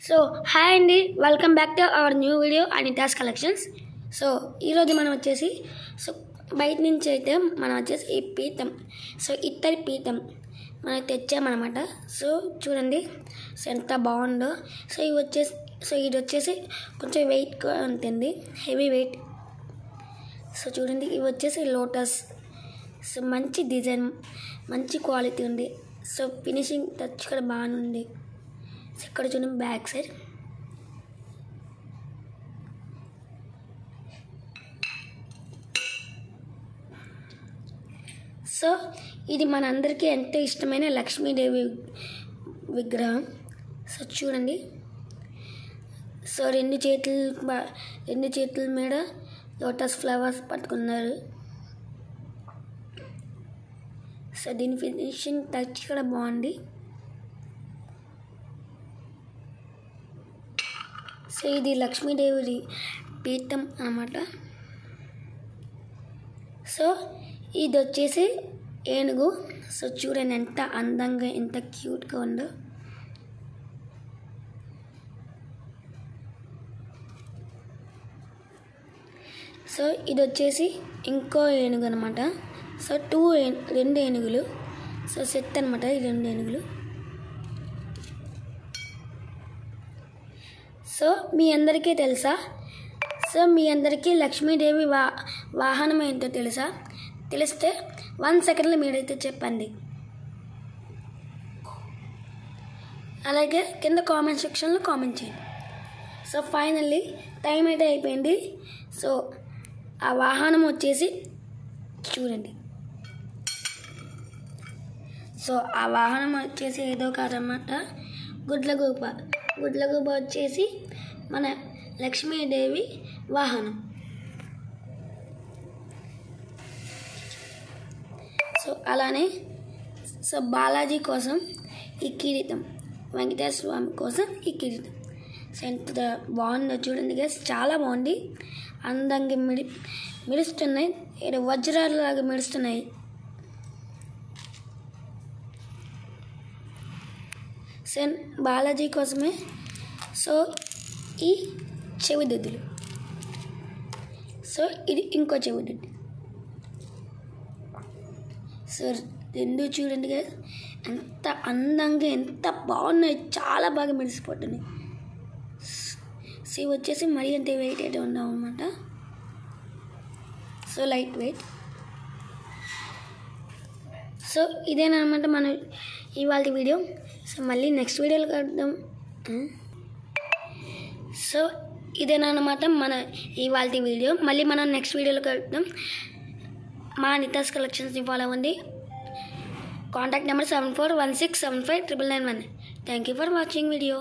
So hi అండి, welcome back to our new video Anita's collections. So ఈరోజు మనం వచ్చేసి బయట నుంచి అయితే మనం వచ్చేసి ఈ పీతం, ఇత్తడి పీతం మనం తెచ్చామన్నమాట. సో చూడండి, ఎంత బాగుందో. ఇది వచ్చేసి కొంచెం వెయిట్గా ఉంటుంది, హెవీ వెయిట్. సో చూడండి, ఇవి వచ్చేసి లోటస్. సో మంచి డిజైన్, మంచి క్వాలిటీ ఉంది. సో ఫినిషింగ్ టచ్ కూడా బాగుంది. ఇక్కడ చూడండి బ్యాక్ సైడ్. సో ఇది మనందరికీ ఎంతో ఇష్టమైన లక్ష్మీదేవి విగ్రహం. సో చూడండి, సో రెండు చేతుల మీద లోటస్ ఫ్లవర్స్ పట్టుకున్నారు. సో దీని ఫినిషింగ్ టచ్ కూడా బాగుంది. సో ఇది లక్ష్మీదేవి పీఠం అన్నమాట. సో ఇది వచ్చేసి ఏనుగు. సో చూడండి ఎంత అందంగా, ఎంత క్యూట్గా ఉందో. సో ఇది వచ్చేసి ఇంకో ఏనుగు అనమాట. సో రెండు ఏనుగులు. సో సెట్ అనమాట ఈ రెండు ఏనుగులు. సో మీ అందరికీ తెలుసా? సో మీ అందరికీ లక్ష్మీదేవి వాహనం ఏంటో తెలుసా? తెలిస్తే 1 సెకండ్లో మీరైతే చెప్పండి. అలాగే కింద కామెంట్ సెక్షన్లో కామెంట్ చేయండి. సో ఫైనల్లీ టైం అయితే అయిపోయింది. సో ఆ వాహనం వచ్చేసి చూడండి. సో ఆ వాహనం వచ్చేసి ఏదో కాదన్నమాట, గుడ్లగూబ వచ్చేసి మన లక్ష్మీదేవి వాహనం. సో అలానే బాలాజీ కోసం ఈ కిరీటం, వెంకటేశ్వర స్వామి కోసం ఈ కిరీటం. సో ఎంత బాగుందో చూడండి గైస్, చాలా బాగుంది. అందంగా మెరుస్తున్నాయి, ఏదో వజ్రాలలాగా మెరుస్తున్నాయి. సో బాలాజీ కోసమే సో ఈ చెవిదిద్దులు. సో ఇది ఇంకో చెవిదిద్దు. సో రెండు చూడండి కదా ఎంత అందంగా, ఎంత బాగున్నాయి, చాలా బాగా మెరిసిపోతున్నాయి. సో ఇవి వచ్చేసి మరీ అంత వెయిట్ అయితే ఉన్నాం అన్నమాట. So light weight. సో ఇదేనమాట మన ఇవాళ వీడియో. సో మళ్ళీ నెక్స్ట్ వీడియోలో కలుద్దాం. సో ఇదేనమాట మన ఇవాళ వీడియో. మళ్ళీ మనం నెక్స్ట్ వీడియోలో కలుద్దాం. మా అనితాస్ కలెక్షన్స్ని ఫాలో అవ్వండి. Contact number 7416759991. Thank you for watching video.